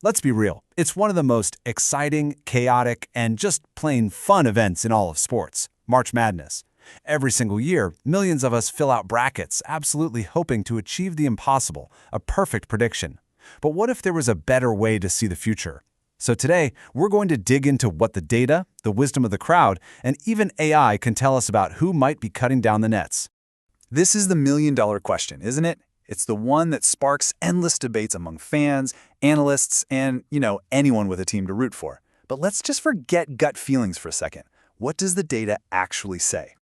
Let's be real, it's one of the most exciting, chaotic, and just plain fun events in all of sports, March Madness. Every single year, millions of us fill out brackets, absolutely hoping to achieve the impossible, a perfect prediction. But what if there was a better way to see the future? So today, we're going to dig into what the data, the wisdom of the crowd, and even AI can tell us about who might be cutting down the nets. This is the million-dollar question, isn't it? It's the one that sparks endless debates among fans, analysts, and, anyone with a team to root for. But let's just forget gut feelings for a second. What does the data actually say?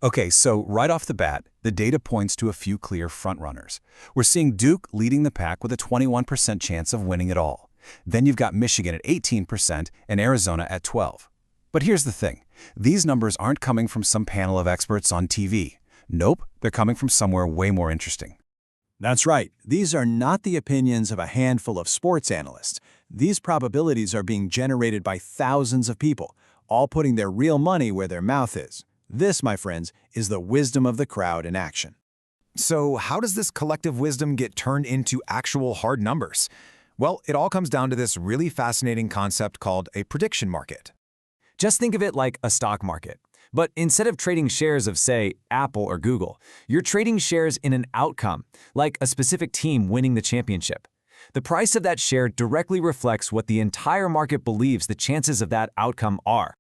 Okay, so right off the bat, the data points to a few clear frontrunners. We're seeing Duke leading the pack with a 21% chance of winning it all. Then you've got Michigan at 18% and Arizona at 12%. But here's the thing. These numbers aren't coming from some panel of experts on TV. Nope, they're coming from somewhere way more interesting. That's right. These are not the opinions of a handful of sports analysts. These probabilities are being generated by thousands of people, all putting their real money where their mouth is. This, my friends, is the wisdom of the crowd in action. So how does this collective wisdom get turned into actual hard numbers? Well, it all comes down to this really fascinating concept called a prediction market. Just think of it like a stock market. But instead of trading shares of, say, Apple or Google, you're trading shares in an outcome, like a specific team winning the championship. The price of that share directly reflects what the entire market believes the chances of that outcome are.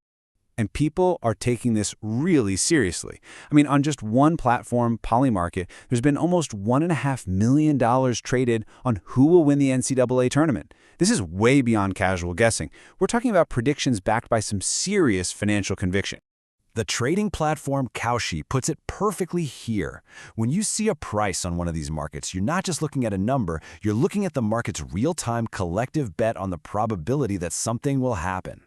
And people are taking this really seriously. On just one platform, Polymarket, there's been almost $1.5 million traded on who will win the NCAA tournament. This is way beyond casual guessing. We're talking about predictions backed by some serious financial conviction. The trading platform Kalshi puts it perfectly here. When you see a price on one of these markets, you're not just looking at a number, you're looking at the market's real-time collective bet on the probability that something will happen.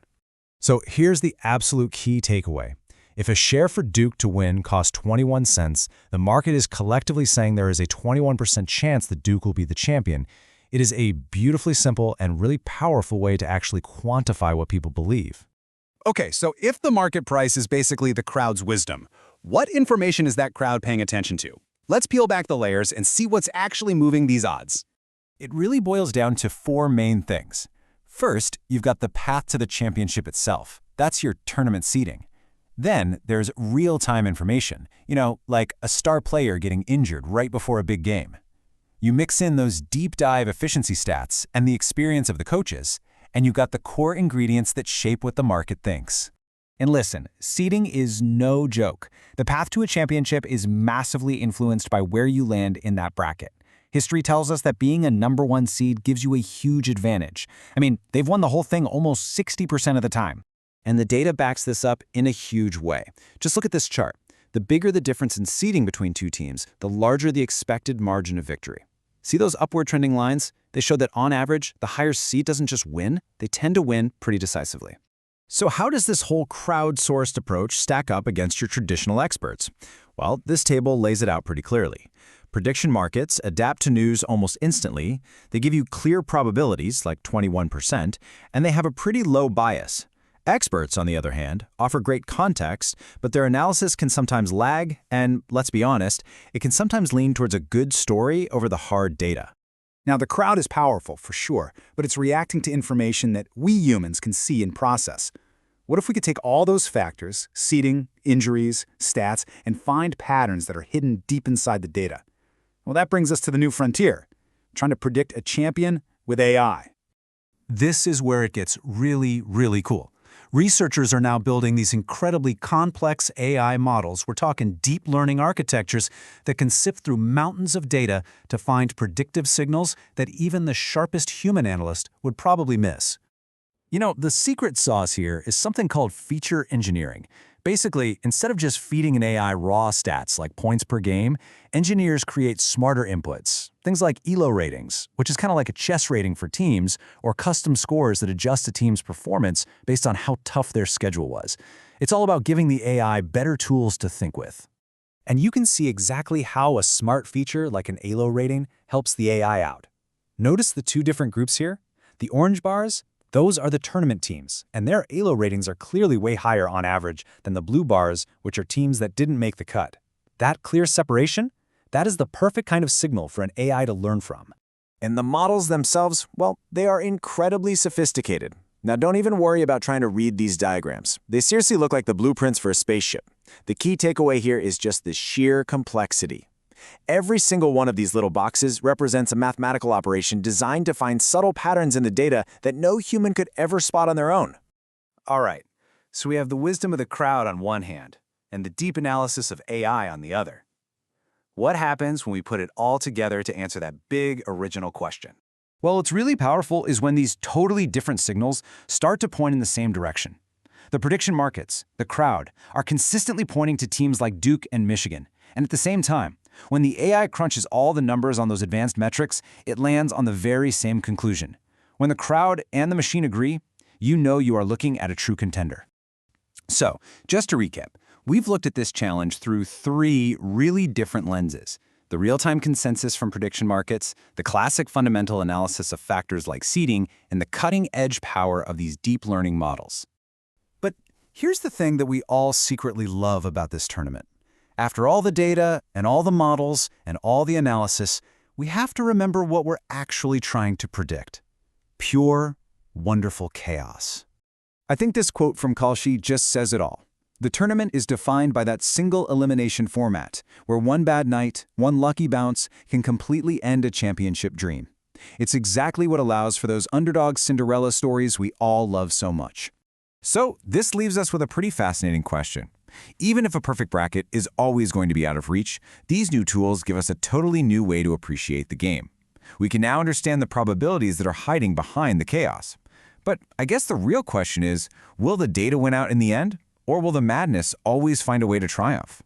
So here's the absolute key takeaway. If a share for Duke to win costs 21 cents, the market is collectively saying there is a 21% chance that Duke will be the champion. It is a beautifully simple and really powerful way to actually quantify what people believe. Okay, so if the market price is basically the crowd's wisdom, what information is that crowd paying attention to? Let's peel back the layers and see what's actually moving these odds. It really boils down to four main things. First, you've got the path to the championship itself. That's your tournament seeding. Then there's real-time information, like a star player getting injured right before a big game. You mix in those deep dive efficiency stats and the experience of the coaches, and you've got the core ingredients that shape what the market thinks. And listen, seeding is no joke. The path to a championship is massively influenced by where you land in that bracket. History tells us that being a #1 seed gives you a huge advantage. They've won the whole thing almost 60% of the time. And the data backs this up in a huge way. Just look at this chart. The bigger the difference in seeding between two teams, the larger the expected margin of victory. See those upward trending lines? They show that on average, the higher seed doesn't just win, they tend to win pretty decisively. So how does this whole crowdsourced approach stack up against your traditional experts? Well, this table lays it out pretty clearly. Prediction markets adapt to news almost instantly, they give you clear probabilities, like 21%, and they have a pretty low bias. Experts, on the other hand, offer great context, but their analysis can sometimes lag, and let's be honest, it can sometimes lean towards a good story over the hard data. Now, the crowd is powerful, for sure, but it's reacting to information that we humans can see and process. What if we could take all those factors, seeding, injuries, stats, and find patterns that are hidden deep inside the data? Well, that brings us to the new frontier, trying to predict a champion with AI. This is where it gets really, really cool. Researchers are now building these incredibly complex AI models. We're talking deep learning architectures that can sift through mountains of data to find predictive signals that even the sharpest human analyst would probably miss. The secret sauce here is something called feature engineering. Basically, instead of just feeding an AI raw stats like points per game, engineers create smarter inputs. Things like ELO ratings, which is kind of like a chess rating for teams, or custom scores that adjust a team's performance based on how tough their schedule was. It's all about giving the AI better tools to think with. And you can see exactly how a smart feature like an ELO rating helps the AI out. Notice the two different groups here? The orange bars? Those are the tournament teams, and their ELO ratings are clearly way higher on average than the blue bars, which are teams that didn't make the cut. That clear separation? That is the perfect kind of signal for an AI to learn from. And the models themselves, well, they are incredibly sophisticated. Now, don't even worry about trying to read these diagrams. They seriously look like the blueprints for a spaceship. The key takeaway here is just the sheer complexity. Every single one of these little boxes represents a mathematical operation designed to find subtle patterns in the data that no human could ever spot on their own. All right, so we have the wisdom of the crowd on one hand, and the deep analysis of AI on the other. What happens when we put it all together to answer that big original question? Well, what's really powerful is when these totally different signals start to point in the same direction. The prediction markets, the crowd, are consistently pointing to teams like Duke and Michigan. And at the same time, when the AI crunches all the numbers on those advanced metrics, it lands on the very same conclusion. When the crowd and the machine agree, you know you are looking at a true contender. So, just to recap, we've looked at this challenge through 3 really different lenses: the real-time consensus from prediction markets, the classic fundamental analysis of factors like seeding, and the cutting-edge power of these deep learning models. But here's the thing that we all secretly love about this tournament. After all the data and all the models and all the analysis, we have to remember what we're actually trying to predict: pure, wonderful chaos. I think this quote from Kalshi just says it all. The tournament is defined by that single elimination format, where one bad night, one lucky bounce, can completely end a championship dream. It's exactly what allows for those underdog Cinderella stories we all love so much. So this leaves us with a pretty fascinating question. Even if a perfect bracket is always going to be out of reach, these new tools give us a totally new way to appreciate the game. We can now understand the probabilities that are hiding behind the chaos. But I guess the real question is, will the data win out in the end? Or will the madness always find a way to triumph?